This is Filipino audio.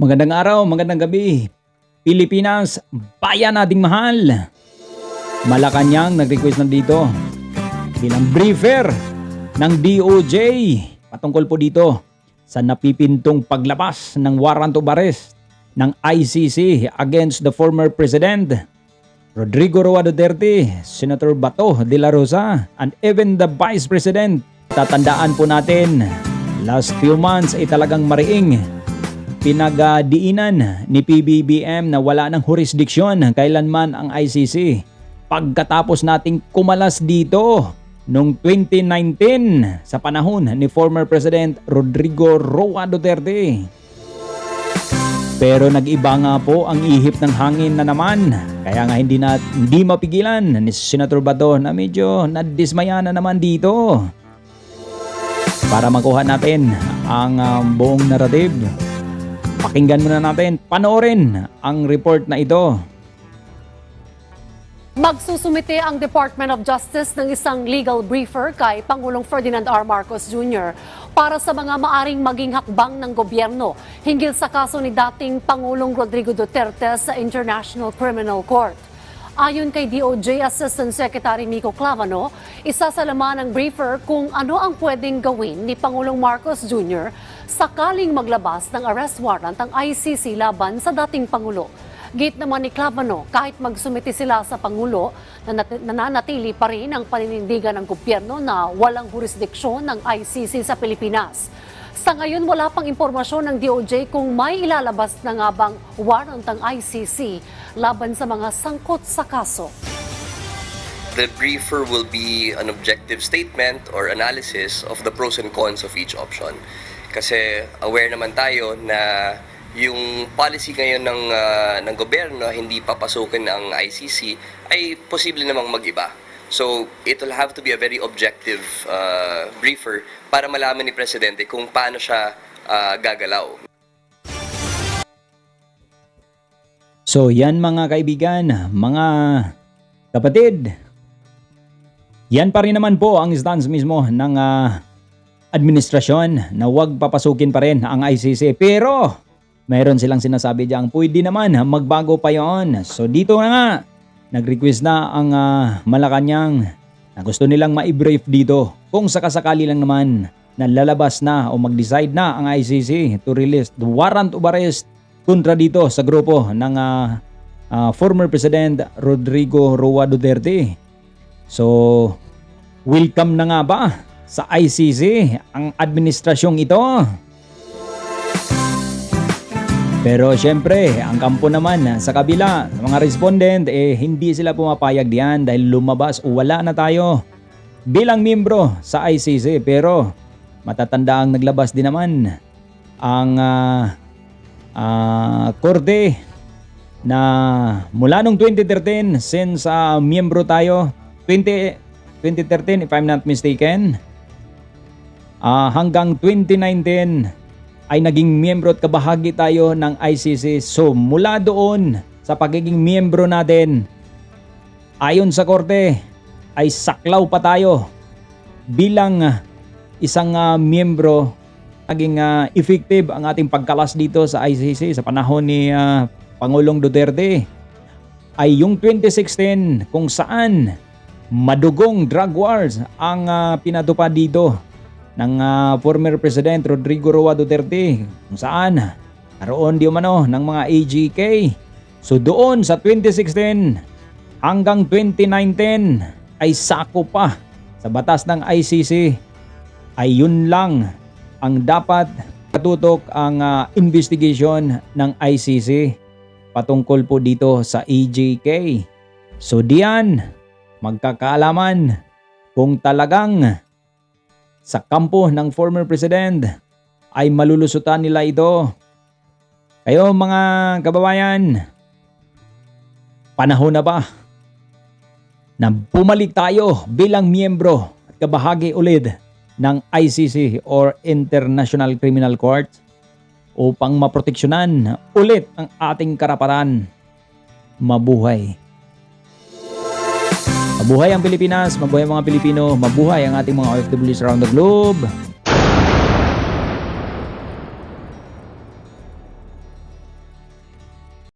Magandang araw, magandang gabi. Pilipinas, bayan nating mahal. Malacanang nag-request na dito bilang briefer ng DOJ patungkol po dito sa napipintong paglabas ng warrant of arrest ng ICC against the former President Rodrigo Roa Duterte, Senator Bato de la Rosa, and even the Vice President. Tatandaan po natin, last few months ay talagang mariing pinagdiinan ni PBBM na wala ng jurisdiksyon kailanman ang ICC. Pagkatapos nating kumalas dito noong 2019 sa panahon ni former President Rodrigo Roa Duterte. Pero nag-iba nga po ang ihip ng hangin na naman. Kaya nga hindi mapigilan ni Senator Bato na medyo nadismaya na naman dito. Para makuha natin ang buong narrative, pakinggan muna natin, panoorin ang report na ito. Magsusumite ang Department of Justice ng isang legal briefer kay Pangulong Ferdinand R. Marcos Jr. para sa mga maaring maging hakbang ng gobyerno hinggil sa kaso ni dating Pangulong Rodrigo Duterte sa International Criminal Court. Ayon kay DOJ Assistant Secretary Miko Clavano, isa sa laman ng briefer kung ano ang pwedeng gawin ni Pangulong Marcos Jr. sakaling maglabas ng arrest warrant ang ICC laban sa dating Pangulo. Git naman ni Clavano, kahit magsumiti sila sa Pangulo, nananatili pa rin ang paninindigan ng gobyerno na walang jurisdiksyon ng ICC sa Pilipinas. Sa ngayon, wala pang impormasyon ng DOJ kung may ilalabas na nga bang warrant ang ICC laban sa mga sangkot sa kaso. The briefer will be an objective statement or analysis of the pros and cons of each option. Kasi aware naman tayo na yung policy ngayon ng gobyerno hindi papasukin ang ICC ay posible namang mag-iba. So it will have to be a very objective briefer para malaman ni Presidente kung paano siya gagalaw. So yan mga kaibigan, mga kapatid, yan pa rin naman po ang stance mismo ng administrasyon na huwag papasukin pa rin ang ICC. Pero mayroon silang sinasabi diyang pwede naman magbago pa yon. So dito na nga, nag-request na ang Malacanang na gusto nilang ma-brief dito kung sakasakali lang naman na lalabas na o mag-decide na ang ICC to release the warrant of arrest kontra dito sa grupo ng former President Rodrigo Roa Duterte. So, welcome na nga ba sa ICC ang administrasyong ito? Pero syempre, ang kampo naman sa kabila, sa mga respondent, hindi sila pumapayag diyan dahil lumabas o wala na tayo bilang miyembro sa ICC. Pero matatanda ang naglabas din naman ang korte na mula nung 2013 since miyembro tayo, 2013 if I'm not mistaken, hanggang 2019 ay naging miyembro at kabahagi tayo ng ICC. So mula doon sa pagiging miyembro natin, ayon sa korte, ay saklaw pa tayo bilang isang miyembro. Naging effective ang ating pagkalas dito sa ICC sa panahon ni Pangulong Duterte ay yung 2016 kung saan madugong drug wars ang pinatupad dito ng former President Rodrigo Roa Duterte kung saan naroon di umano ng mga AGK. So doon sa 2016 hanggang 2019 ay sako pa sa batas ng ICC ay yun lang ang dapat katutok ang investigation ng ICC patungkol po dito sa AGK. So diyan magkakaalaman kung talagang sa kampo ng former president ay malulusutan nila ito. Kayo mga kababayan, panahon na ba na bumalik tayo bilang miyembro at kabahagi ulit ng ICC or International Criminal Court upang maproteksyonan ulit ang ating karapatan? Mabuhay! Mabuhay ang Pilipinas, mabuhay ang mga Pilipino, mabuhay ang ating mga OFWs around the globe.